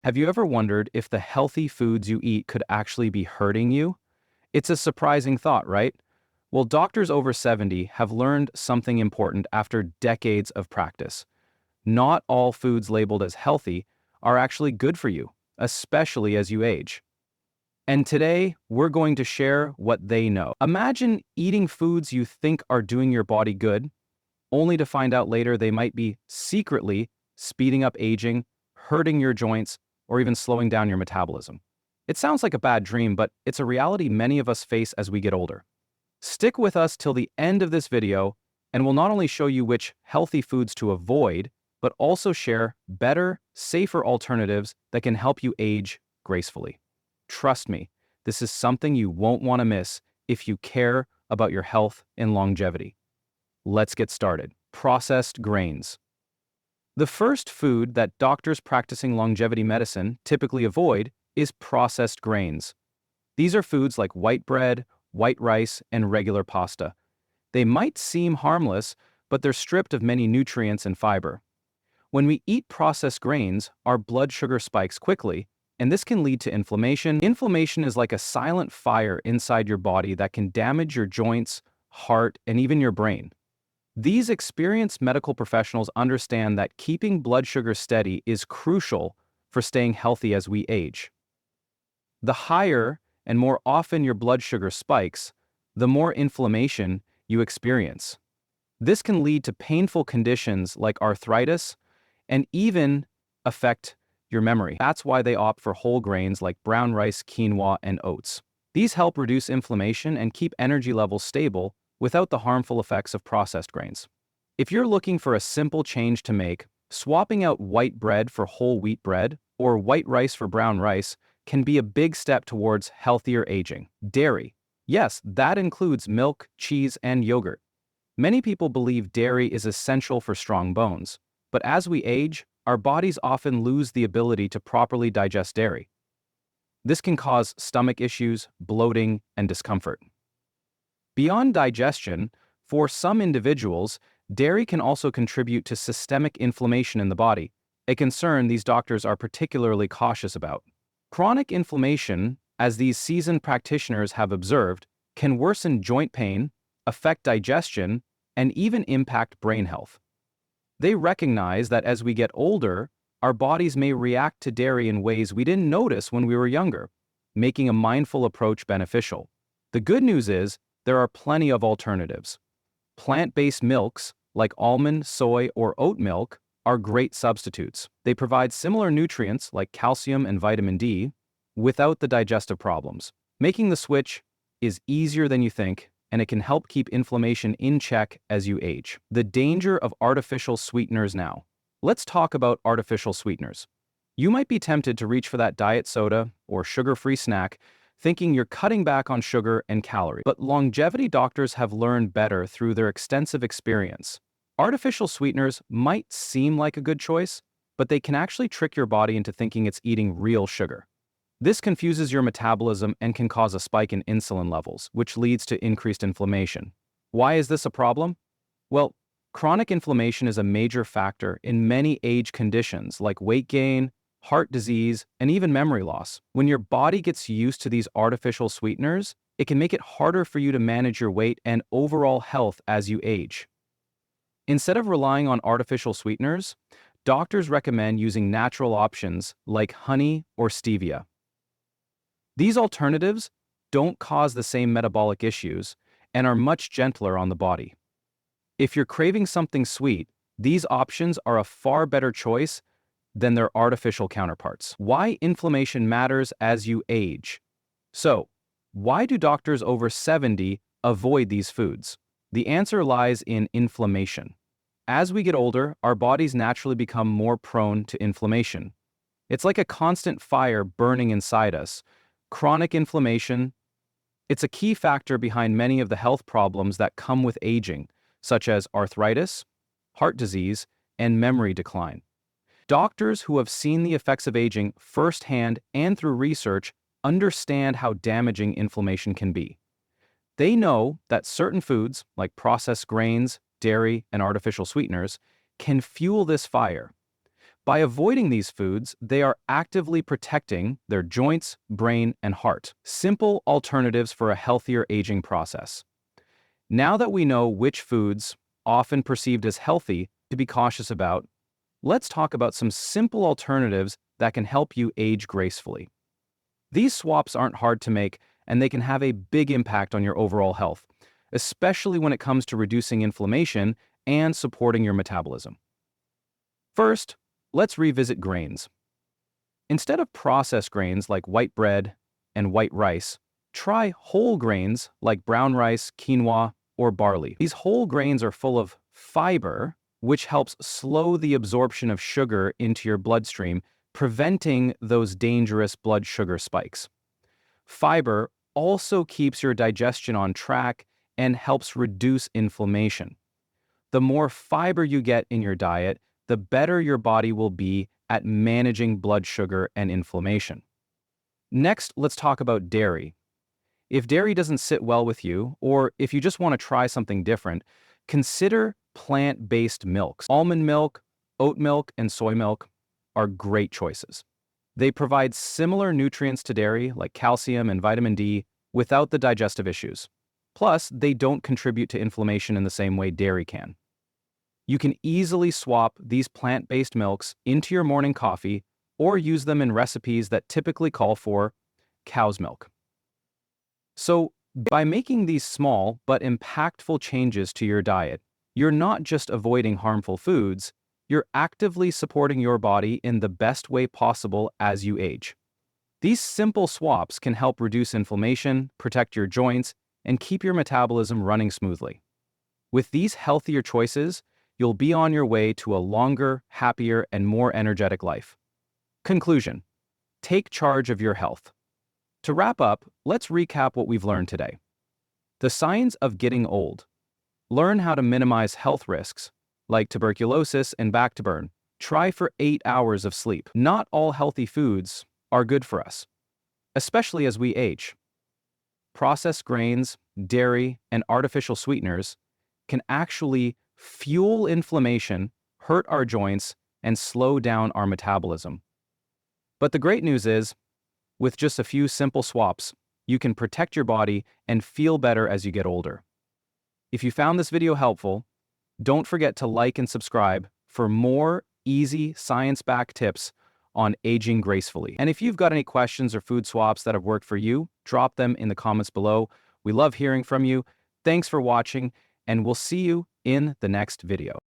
Have you ever wondered if the healthy foods you eat could actually be hurting you? It's a surprising thought, right? Well, doctors over 70 have learned something important after decades of practice. Not all foods labeled as healthy are actually good for you, especially as you age. And today, we're going to share what they know. Imagine eating foods you think are doing your body good, only to find out later they might be secretly speeding up aging, hurting your joints, or even slowing down your metabolism. It sounds like a bad dream, but it's a reality many of us face as we get older. Stick with us till the end of this video, and we'll not only show you which healthy foods to avoid, but also share better, safer alternatives that can help you age gracefully. Trust me, this is something you won't want to miss if you care about your health and longevity. Let's get started. Processed grains. The first food that doctors practicing longevity medicine typically avoid is processed grains. These are foods like white bread, white rice, and regular pasta. They might seem harmless, but they're stripped of many nutrients and fiber. When we eat processed grains, our blood sugar spikes quickly, and this can lead to inflammation. Inflammation is like a silent fire inside your body that can damage your joints, heart, and even your brain. These experienced medical professionals understand that keeping blood sugar steady is crucial for staying healthy as we age. The higher and more often your blood sugar spikes, the more inflammation you experience. This can lead to painful conditions like arthritis and even affect your memory. That's why they opt for whole grains like brown rice, quinoa, and oats. These help reduce inflammation and keep energy levels stable without the harmful effects of processed grains. If you're looking for a simple change to make, swapping out white bread for whole wheat bread or white rice for brown rice can be a big step towards healthier aging. Dairy. Yes, that includes milk, cheese, and yogurt. Many people believe dairy is essential for strong bones, but as we age, our bodies often lose the ability to properly digest dairy. This can cause stomach issues, bloating, and discomfort. Beyond digestion, for some individuals, dairy can also contribute to systemic inflammation in the body, a concern these doctors are particularly cautious about. Chronic inflammation, as these seasoned practitioners have observed, can worsen joint pain, affect digestion, and even impact brain health. They recognize that as we get older, our bodies may react to dairy in ways we didn't notice when we were younger, making a mindful approach beneficial. The good news is, there are plenty of alternatives. Plant-based milks, like almond, soy, or oat milk, are great substitutes. They provide similar nutrients like calcium and vitamin D without the digestive problems. Making the switch is easier than you think, and it can help keep inflammation in check as you age. The danger of artificial sweeteners now. Let's talk about artificial sweeteners. You might be tempted to reach for that diet soda or sugar-free snack, thinking you're cutting back on sugar and calories. But longevity doctors have learned better through their extensive experience. Artificial sweeteners might seem like a good choice, but they can actually trick your body into thinking it's eating real sugar. This confuses your metabolism and can cause a spike in insulin levels, which leads to increased inflammation. Why is this a problem? Well, chronic inflammation is a major factor in many age conditions like weight gain, heart disease, and even memory loss. When your body gets used to these artificial sweeteners, it can make it harder for you to manage your weight and overall health as you age. Instead of relying on artificial sweeteners, doctors recommend using natural options like honey or stevia. These alternatives don't cause the same metabolic issues and are much gentler on the body. If you're craving something sweet, these options are a far better choice than their artificial counterparts. Why inflammation matters as you age. So, why do doctors over 70 avoid these foods? The answer lies in inflammation. As we get older, our bodies naturally become more prone to inflammation. It's like a constant fire burning inside us. Chronic inflammation, it's a key factor behind many of the health problems that come with aging, such as arthritis, heart disease, and memory decline. Doctors who have seen the effects of aging firsthand and through research understand how damaging inflammation can be. They know that certain foods, like processed grains, dairy, and artificial sweeteners, can fuel this fire. By avoiding these foods, they are actively protecting their joints, brain, and heart. Simple alternatives for a healthier aging process. Now that we know which foods, often perceived as healthy, to be cautious about, let's talk about some simple alternatives that can help you age gracefully. These swaps aren't hard to make, and they can have a big impact on your overall health, especially when it comes to reducing inflammation and supporting your metabolism. First, let's revisit grains. Instead of processed grains like white bread and white rice, try whole grains like brown rice, quinoa, or barley. These whole grains are full of fiber, which helps slow the absorption of sugar into your bloodstream, preventing those dangerous blood sugar spikes. Fiber also keeps your digestion on track and helps reduce inflammation. The more fiber you get in your diet, the better your body will be at managing blood sugar and inflammation. Next, let's talk about dairy. If dairy doesn't sit well with you, or if you just want to try something different, consider plant-based milks. Almond milk, oat milk, and soy milk are great choices. They provide similar nutrients to dairy, like calcium and vitamin D, without the digestive issues. Plus, they don't contribute to inflammation in the same way dairy can. You can easily swap these plant-based milks into your morning coffee or use them in recipes that typically call for cow's milk. So, by making these small but impactful changes to your diet, you're not just avoiding harmful foods, you're actively supporting your body in the best way possible as you age. These simple swaps can help reduce inflammation, protect your joints, and keep your metabolism running smoothly. With these healthier choices, you'll be on your way to a longer, happier, and more energetic life. Conclusion: take charge of your health. To wrap up, let's recap what we've learned today. The signs of getting old. Learn how to minimize health risks, like tuberculosis and back to burn. Try for 8 hours of sleep. Not all healthy foods are good for us, especially as we age. Processed grains, dairy, and artificial sweeteners can actually fuel inflammation, hurt our joints, and slow down our metabolism. But the great news is, with just a few simple swaps, you can protect your body and feel better as you get older. If you found this video helpful, don't forget to like and subscribe for more easy science-backed tips on aging gracefully. And if you've got any questions or food swaps that have worked for you, drop them in the comments below. We love hearing from you. Thanks for watching, and we'll see you in the next video.